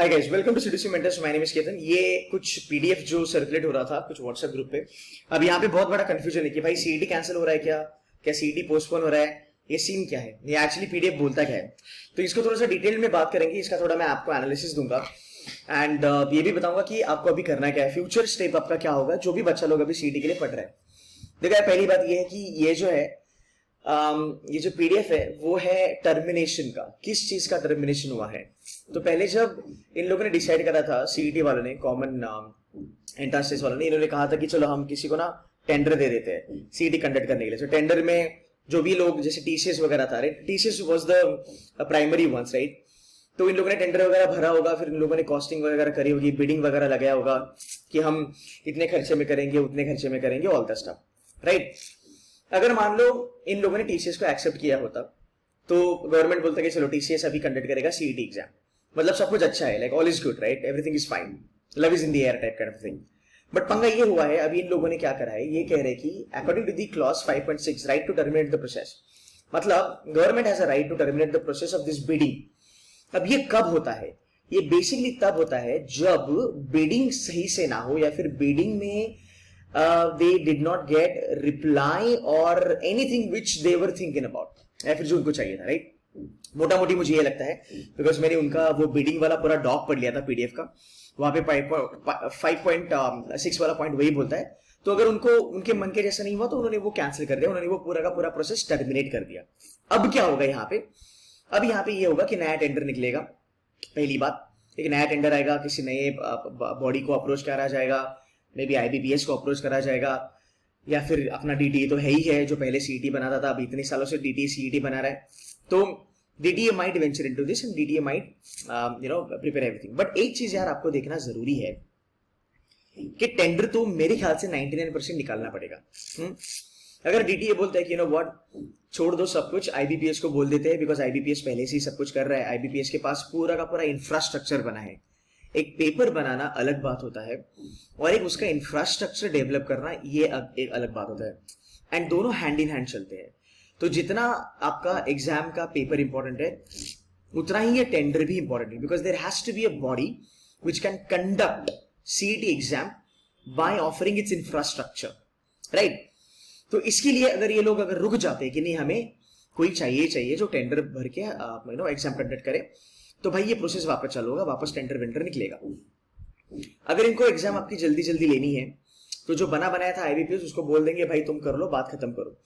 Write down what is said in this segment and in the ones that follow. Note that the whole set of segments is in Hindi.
Hi guys, welcome to CDC mentors. My name is Ketan. ये कुछ पीडीएफ जो सर्कुलेट हो रहा था कुछ व्हाट्सएप ग्रुप पे। अब यहाँ पे बहुत बड़ा कंफ्यूजन है कि भाई सीईटी कैंसिल हो रहा है क्या सीईटी पोस्टपोन हो रहा है, ये सीन क्या है, ये एक्चुअली पीडीएफ बोलता क्या है। तो इसको थोड़ा सा डिटेल में बात करेंगे, इसका थोड़ा मैं आपको एनालिसिस दूंगा एंड ये भी बताऊंगा कि आपको अभी करना क्या है, फ्यूचर स्टेप आपका क्या होगा जो भी बच्चा लोग अभी सीईटी के लिए पढ़ रहे हैं। देखो पहली बात ये है कि ये जो है ये जो पीडीएफ है वो है टर्मिनेशन का। किस चीज का टर्मिनेशन हुआ है? तो पहले जब इन लोगों ने डिसाइड करा था, सीईटी वालों ने, कॉमन एंट्रेंस टेस्ट वालों ने, इन्होंने कहा था कि चलो हम किसी को ना टेंडर दे देते हैं सीईटी कंडक्ट करने के लिए। तो टेंडर में जो भी लोग, जैसे टीसीएस वगैरह था, right, TCS was the primary ones, right. तो इन लोगों ने टेंडर वगैरह भरा होगा, फिर इन लोगों ने कॉस्टिंग वगैरह करी होगी, बिडिंग वगैरह लगाया होगा कि हम इतने खर्चे में करेंगे, उतने खर्चे में करेंगे, ऑल द स्टफ, राइट। अगर मान लो इन लोगों ने टीसीएस को एक्सेप्ट किया होता तो गवर्नमेंट बोलता कि चलो टीसीएस अभी कंडक्ट करेगा सीईटी एग्जाम, मतलब सब कुछ अच्छा है, like all is good, right, everything is fine, love is in the air type kind of thing. But पंगा ये हुआ है, अभी इन लोगों ने क्या करा है, ये कह रहे हैं कि according to the clause 5.6 right to terminate the process, मतलब government has a right to terminate the process of this bidding. अब ये कब होता है? ये बेसिकली तब होता है जब बिडिंग सही से ना हो, या फिर बिडिंग में they did not get reply or anything which they were thinking about, या फिर जो उनको चाहिए था, राइट। मोटा मोटी मुझे ये लगता है, बिकॉज मैंने उनका वो बिडिंग वाला पूरा डॉक पढ़ लिया था पीडीएफ का, वहां पे 5.6 वाला पॉइंट वही बोलता है। तो अगर उनको उनके मन के जैसा नहीं हुआ तो उन्होंने वो कैंसिल कर दिया, उन्होंने वो पूरा का पूरा प्रोसेस टर्मिनेट कर दिया। अब क्या होगा यहाँ पे? अब यहाँ पे ये होगा कि नया टेंडर निकलेगा। पहली बात, एक नया टेंडर आएगा, किसी नए बॉडी को अप्रोच करा जाएगा, मे बी आईबीपीएस को अप्रोच करा जाएगा, या फिर अपना डीटीए तो है ही है जो पहले सीईटी बनाता था, अभी इतने सालों से डीटीए सीईटी बना रहा है। तो DTA might venture into this and DTA might prepare everything. But एक चीज यार आपको देखना जरूरी है कि टेंडर तो मेरे ख्याल से 99% निकालना पड़ेगा। अगर डीटीए बोलता है कि व्हाट, छोड़ दो सब कुछ, आईबीपीएस को बोल देते हैं, बिकॉज आईबीपीएस पहले से ही सब कुछ कर रहा है, आईबीपीएस के पास पूरा का पूरा इंफ्रास्ट्रक्चर बना है। एक पेपर बनाना अलग बात होता है और एक उसका इंफ्रास्ट्रक्चर डेवलप करना ये एक अलग बात होता है, एंड दोनों हैंड इन हैंड चलते हैं। तो जितना आपका एग्जाम का पेपर इंपॉर्टेंट है उतना ही ये टेंडर भी इंपॉर्टेंट है, because there has to be a body which can conduct CET exam by offering its infrastructure, right. तो इसके लिए अगर ये लोग अगर रुक जाते हैं कि नहीं हमें कोई चाहिए जो टेंडर भर के एग्जाम कंडक्ट करे, तो भाई ये प्रोसेस वापस चालू होगा, वापस टेंडर वेंडर निकलेगा। अगर इनको एग्जाम आपकी जल्दी जल्दी लेनी है तो जो बना बनाया था आईबीपीएस उसको बोल देंगे भाई तुम कर लो, बात खत्म करो।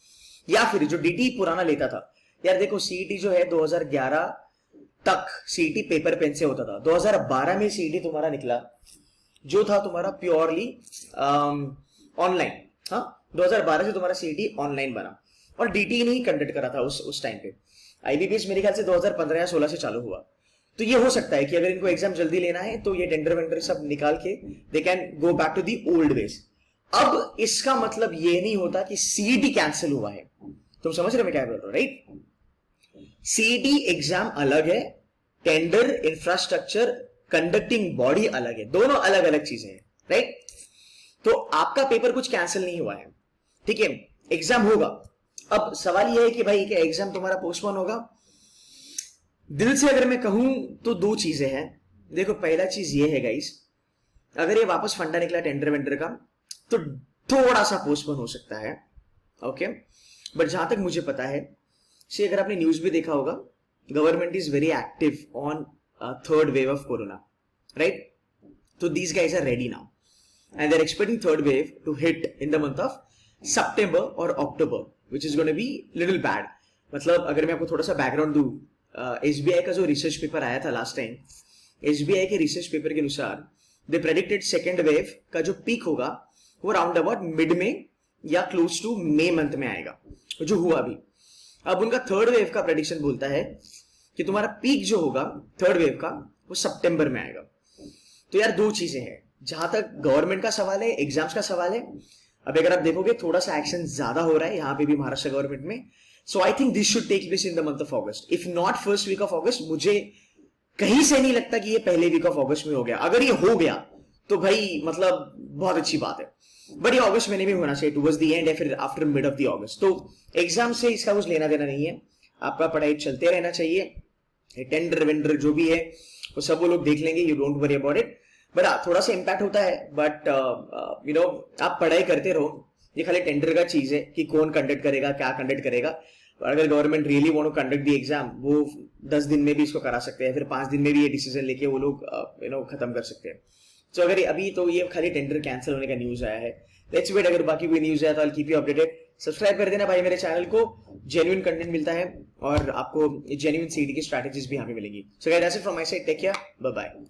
या फिर जो डीटी पुराना लेता था, यार देखो सीईटी जो है 2011 तक सीईटी पेपर पेन से होता था, 2012 में सीईटी तुम्हारा निकला जो था तुम्हारा प्योरली ऑनलाइन। हाँ, 2012 से तुम्हारा सीईटी ऑनलाइन बना और डीटी ने ही कंडक्ट करा था उस टाइम पे। आईबीपीएस मेरे ख्याल से 2015 या 16 से चालू हुआ। तो ये हो सकता है कि अगर इनको एग्जाम जल्दी लेना है तो ये टेंडर वेंडर सब निकाल के दे can go back to the old ways. अब इसका मतलब ये नहीं होता कि सीईटी कैंसिल हुआ है। तुम समझ रहे मैं क्या बोल रहा हूं, राइट। सीईटी एग्जाम अलग है, टेंडर इंफ्रास्ट्रक्चर कंडक्टिंग बॉडी अलग है, दोनों अलग अलग चीजें हैं, राइट। तो आपका पेपर कुछ कैंसिल नहीं हुआ है, ठीक है, एग्जाम होगा। अब सवाल यह है कि भाई क्या एग्जाम तुम्हारा पोस्टपोन होगा? दिल से अगर मैं कहूं तो दो चीजें हैं। देखो पहला चीज ये है गाइस, अगर ये वापस फंडा निकला टेंडर वेंडर का तो थोड़ा सा पोस्टपोन हो सकता है, ओके। बट जहां तक मुझे पता है, से अगर आपने न्यूज भी देखा होगा, government is very active on third wave of corona, right. तो these guys are ready now and they are expecting third wave to hit in the month of सितंबर और अक्टूबर, which is gonna be little bad. मतलब अगर मैं आपको थोड़ा सा बैकग्राउंड दूं, एसबीआई का जो रिसर्च पेपर आया था लास्ट टाइम, एसबीआई के रिसर्च पेपर के अनुसार दे प्रेडिक्टेड सेकेंड वेव का जो पीक होगा वो राउंड अबाउट मिड में या क्लोज टू मई मंथ में आएगा, जो हुआ भी। अब उनका थर्ड वेव का प्रेडिक्शन बोलता है कि तुम्हारा पीक जो होगा थर्ड वेव का वो सितंबर में आएगा। तो यार दो चीजें हैं, जहां तक गवर्नमेंट का सवाल है, एग्जाम्स का सवाल है। अब अगर आप देखोगे थोड़ा सा एक्शन ज्यादा हो रहा है यहाँ पे भी महाराष्ट्र गवर्नमेंट में। So I think this should take place in the month of August. If not first week of August, मुझे कहीं से नहीं लगता कि ये पहले वीक ऑफ अगस्त में हो गया। अगर ये हो गया तो भाई मतलब बहुत अच्छी बात है, बट ये अगस्त महीने में होना चाहिए, टुवर्ड्स द एंड या फिर आफ्टर मिड ऑफ द अगस्त। तो एग्जाम से इसका कुछ लेना देना नहीं है, आपका पढ़ाई चलते रहना चाहिए। टेंडर वेंडर जो भी है वो सब वो लोग देख लेंगे, you don't worry about it. But थोड़ा सा इम्पैक्ट होता है, बट यू नो आप पढ़ाई करते रहो। ये खाली टेंडर का चीज है कि कौन कंडक्ट करेगा, क्या कंडक्ट करेगा। अगर government really want to conduct the exam, वो 10 दिन में भी इसको करा सकते हैं, फिर 5 दिन में भी ये डिसीजन लेके वो लोग यू नो खत्म कर सकते हैं। तो अगर अभी तो ये खाली टेंडर कैंसिल होने का न्यूज आया है, लेट्स वेट, अगर बाकी कोई न्यूज आया तो I keep you updated. Subscribe कर देना भाई मेरे चैनल को, जेन्युइन कंटेंट मिलता है और आपको जेन्युइन सीडी की स्ट्रैटेजीज भी यहाँ पे मिलेंगी। So guys that's it from my side, take care, bye bye.